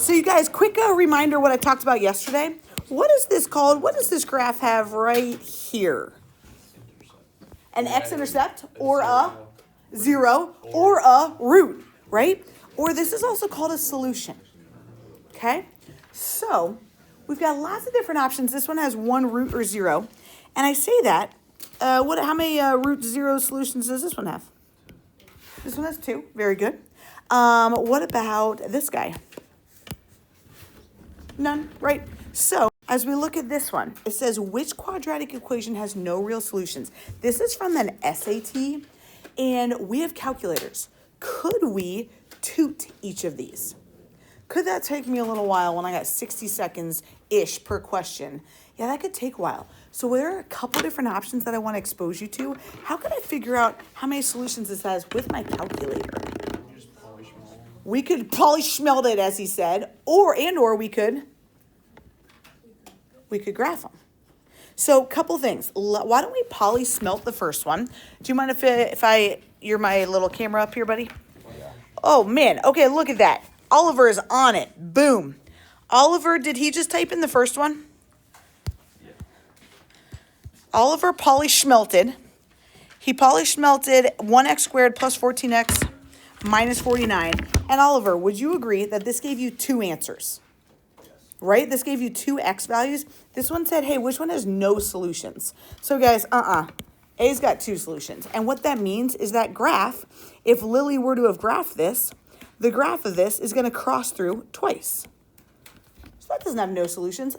So you guys, quick reminder what I talked about yesterday. What is this called? What does this graph have right here? An x-intercept or a zero or a root, right? Or this is also called a solution, okay? So we've got lots of different options. This one has one root or zero. And I say that, how many root zero solutions does this one have? This one has two, very good. What about this guy? None, right? So as we look at this one, it says which quadratic equation has no real solutions? This is from an SAT, and we have calculators. Could we toot each of these? Could that take me a little while when I got 60 seconds-ish per question? Yeah, that could take a while. So there are a couple different options that I want to expose you to. How can I figure out how many solutions this has with my calculator? We could poly-schmelt it, as he said, or we could graph them. So a couple things. Why don't we poly-smelt the first one? Do you mind if you're my little camera up here, buddy? Oh, man. Okay, look at that. Oliver is on it. Boom. Oliver, did he just type in the first one? Yeah. Oliver poly-schmelted. He poly-schmelted 1x squared plus 14x minus 49. And Oliver, would you agree that this gave you two answers? Yes. Right? This gave you two x values. This one said, hey, which one has no solutions? So guys, A's got two solutions. And what that means is that graph, if Lily were to have graphed this, the graph of this is going to cross through twice. So that doesn't have no solutions.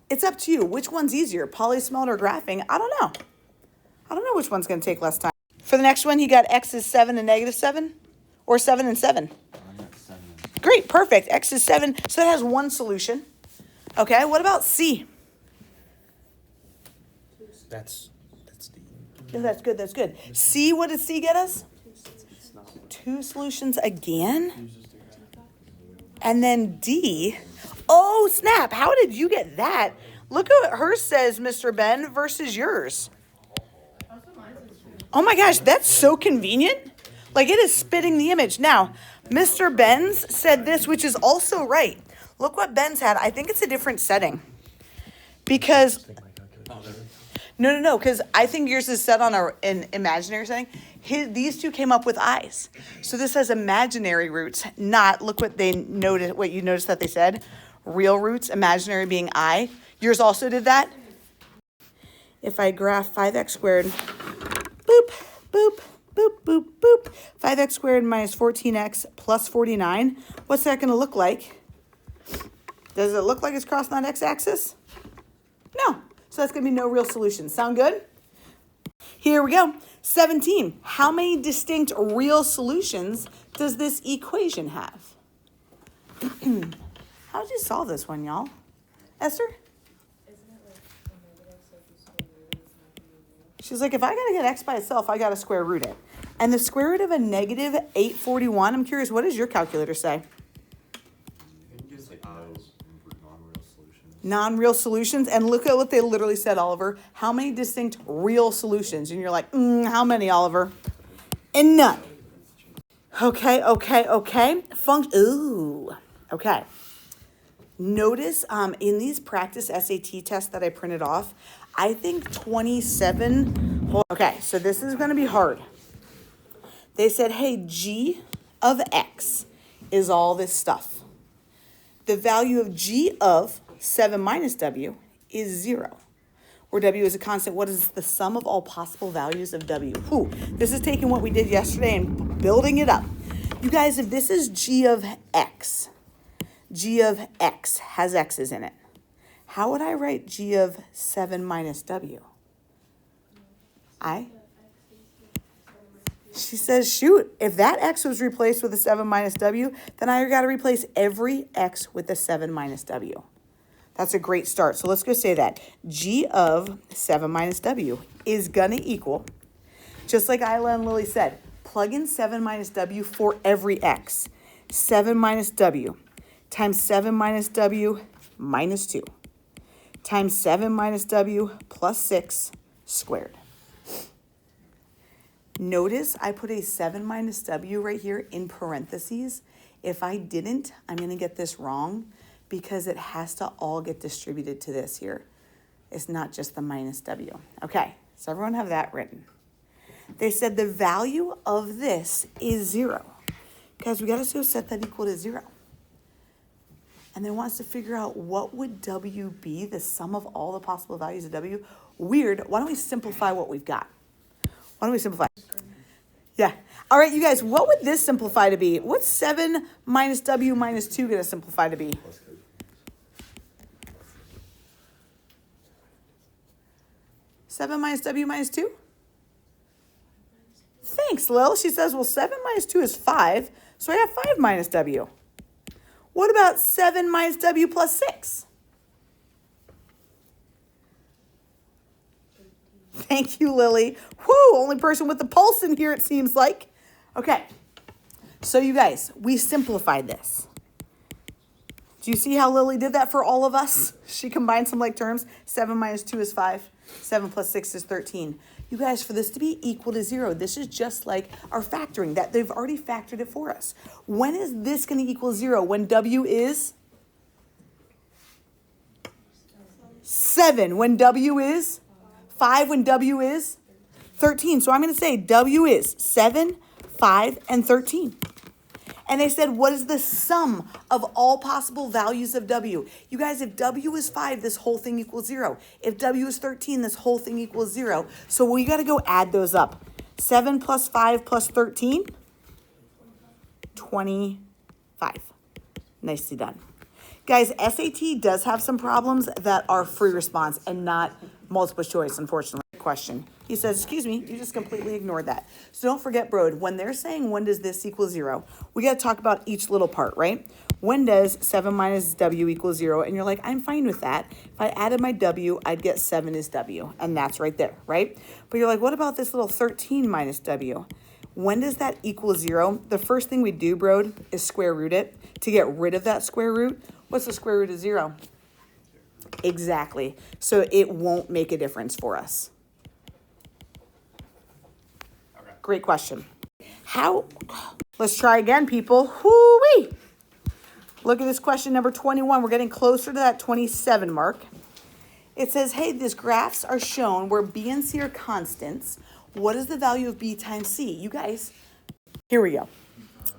It's up to you. Which one's easier, polysmelt or graphing? I don't know. I don't know which one's going to take less time. For the next one, you got x is 7 and negative 7? Or 7 and 7? Great, perfect. X is 7, so that has one solution. Okay, what about C? That's D. Oh, that's good, that's good. C, what does C get us? Two solutions again? And then D. Oh, snap, how did you get that? Look what hers says, Mr. Ben, versus yours. Oh my gosh, that's so convenient. Like it is spitting the image. Now, Mr. Benz said this, which is also right. Look what Ben's had. I think it's a different setting. Because, no, because I think yours is set on an imaginary setting. These two came up with I's. So this has imaginary roots, not, look what you noticed that they said. Real roots, imaginary being I. Yours also did that. If I graph 5x squared, boop, boop, boop, boop, boop. 5x squared minus 14x plus 49. What's that going to look like? Does it look like it's crossing that x-axis? No. So that's going to be no real solution. Sound good? Here we go. 17. How many distinct real solutions does this equation have? How did you solve this one, y'all? Esther? She's like, if I got to get x by itself, I got to square root it. And the square root of a negative 841, I'm curious, what does your calculator say? Non-real solutions. And look at what they literally said, Oliver. How many distinct real solutions? And you're like, how many, Oliver? And none. Okay. Ooh. Okay. Notice in these practice SAT tests that I printed off, I think 27. Okay, so this is going to be hard. They said, hey, g of x is all this stuff. The value of g of 7 minus w is 0. Where w is a constant, what is the sum of all possible values of w? This is taking what we did yesterday and building it up. You guys, if this is g of x has x's in it. How would I write g of 7 minus w? She says, shoot, if that x was replaced with a 7 minus w, then I got to replace every x with a 7 minus w. That's a great start. So let's go say that. G of 7 minus w is going to equal, just like Isla and Lily said, plug in 7 minus w for every x. 7 minus w times 7 minus w minus 2 times 7 minus w plus 6 squared. Notice I put a 7 minus w right here in parentheses. If I didn't, I'm going to get this wrong because it has to all get distributed to this here. It's not just the minus W. Okay, so everyone have that written. They said the value of this is 0. Guys, we got to still set that equal to 0. And they want us to figure out what would W be, the sum of all the possible values of W. Weird. Why don't we simplify what we've got? Why don't we simplify? Yeah. All right, you guys, what would this simplify to be? What's 7 minus W minus 2 going to simplify to be? Seven minus W minus 2? Thanks, Lil. She says, well, 7 minus 2 is 5, so I got 5 minus W. What about 7 minus W plus 6? Thank you, Lily. Whoo, only person with the pulse in here, it seems like. Okay, so you guys, we simplified this. Do you see how Lily did that for all of us? She combined some like terms. 7 minus 2 is 5. 7 plus 6 is 13. You guys, for this to be equal to 0, this is just like our factoring, that they've already factored it for us. When is this going to equal 0? When W is 7. When W is 5. When W is 13. So I'm going to say W is 7, 5, and 13. And they said, what is the sum of all possible values of W? You guys, if W is 5, this whole thing equals 0. If W is 13, this whole thing equals 0. So we got to go add those up. 7 plus 5 plus 13, 25. Nicely done. Guys, SAT does have some problems that are free response and not multiple choice, unfortunately. Question. He says, excuse me, you just completely ignored that. So don't forget, Brode, when they're saying when does this equal 0, we got to talk about each little part, right? When does 7 minus W equal 0? And you're like, I'm fine with that. If I added my W, I'd get 7 is W. And that's right there, right? But you're like, what about this little 13 minus W? When does that equal 0? The first thing we do, Brode, is square root it to get rid of that square root. What's the square root of 0? Exactly. So it won't make a difference for us. Great question. Let's try again, people. Whoo-wee. Look at this question number 21. We're getting closer to that 27 mark. It says, hey, these graphs are shown where B and C are constants. What is the value of B times C? You guys, here we go.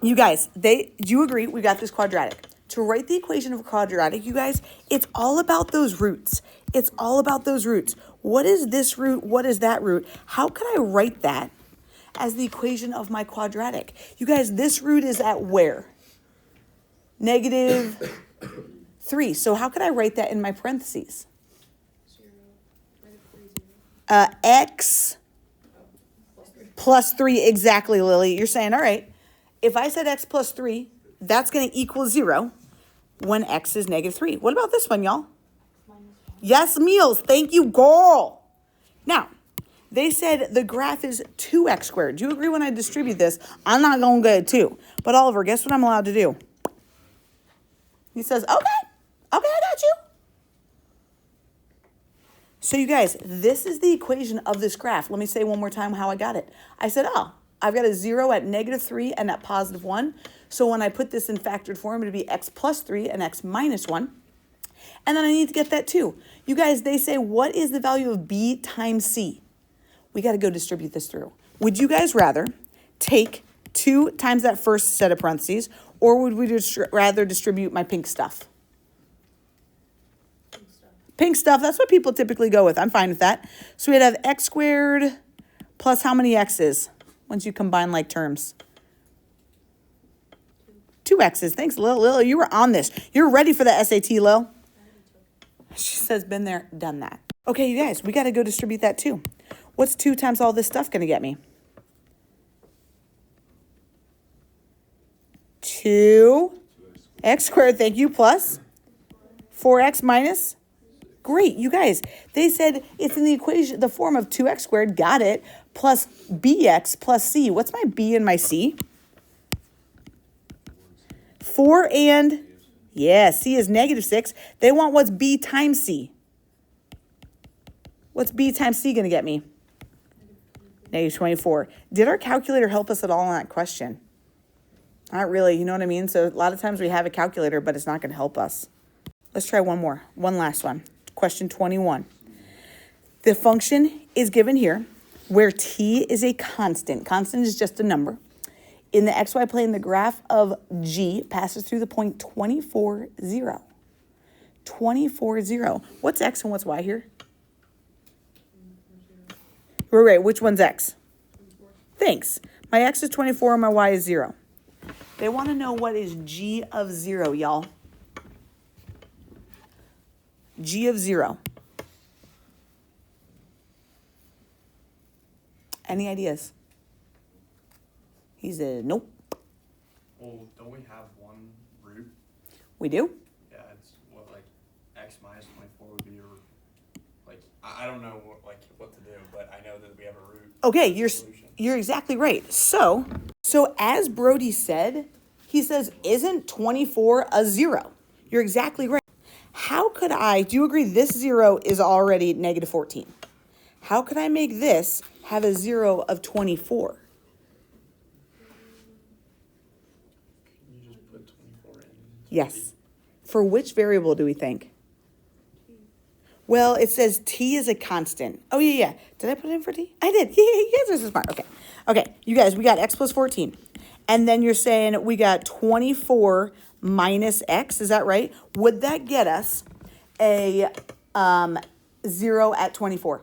You guys, do you agree? We got this quadratic. To write the equation of a quadratic, you guys, it's all about those roots. It's all about those roots. What is this root? What is that root? How can I write that as the equation of my quadratic? You guys, this root is at where? -3. So how could I write that in my parentheses? X plus 3. Exactly, Lily. You're saying, all right, if I said X plus 3, that's going to equal 0 when X is -3. What about this one, y'all? Yes, Meals. Thank you, girl. Now, they said the graph is 2x squared. Do you agree when I distribute this, I'm not going to get 2. But Oliver, guess what I'm allowed to do? He says, okay, I got you. So you guys, this is the equation of this graph. Let me say one more time how I got it. I said, I've got a 0 at -3 and at +1. So when I put this in factored form, it'd be X plus 3 and X minus 1. And then I need to get that too. You guys, they say, what is the value of B times C? We got to go distribute this through. Would you guys rather take 2 times that first set of parentheses, or would we rather distribute my pink stuff? Pink stuff, that's what people typically go with. I'm fine with that. So we'd have X squared plus how many X's once you combine like terms? 2 X's. Thanks, Lil. You were on this. You're ready for the SAT, Lil. She says, been there, done that. Okay, you guys, we got to go distribute that too. What's 2 times all this stuff going to get me? 2x squared, thank you, plus 4x minus. Great, you guys. They said it's in the equation, the form of 2x squared, got it, plus bx plus c. What's my b and my c? 4 and, yeah, c is -6. They want what's b times c. What's b times c going to get me? -24. Did our calculator help us at all on that question? Not really, you know what I mean? So a lot of times we have a calculator, but it's not going to help us. Let's try one more. One last one. Question 21. The function is given here where t is a constant. Constant is just a number. In the xy plane, the graph of g passes through the point 24, 0. 24, 0. What's x and what's y here? Right, which one's x? Thanks. My x is 24 and my y is 0. They want to know what is g of 0, y'all. G of 0. Any ideas? He said, nope. Well, don't we have one root? We do? Yeah, it's what, like, x minus 24 would be, or, like, I don't know what to do, but I know that we have a root. Okay, you're solution. exactly right. So as Brody said, he says, isn't 24 a 0? You're exactly right. How could do you agree this 0 is already negative 14? How could I make this have a 0 of 24? Can you just put 24 in? Yes. For which variable do we think? Well, it says t is a constant. Oh, yeah. Did I put it in for t? I did. Yeah, you guys are so smart. Okay, you guys, we got x plus 14. And then you're saying we got 24 minus x. Is that right? Would that get us a 0 at 24?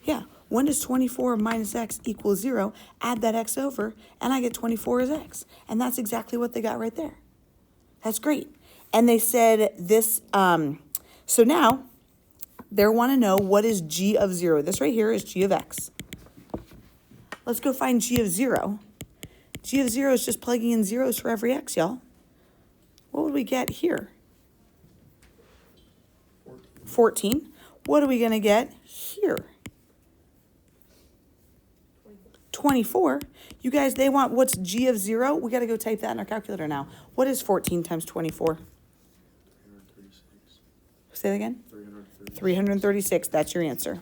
Yeah. When does 24 minus x equal 0? Add that x over, and I get 24 as x. And that's exactly what they got right there. That's great. And they said this, so now they want to know what is g of 0. This right here is g of x. Let's go find g of 0. G of 0 is just plugging in zeros for every x, y'all. What would we get here? 14. What are we going to get here? 24. You guys, they want what's g of 0? We got to go type that in our calculator now. What is 14 times 24? 336. Say that again? 336. 336. That's your answer.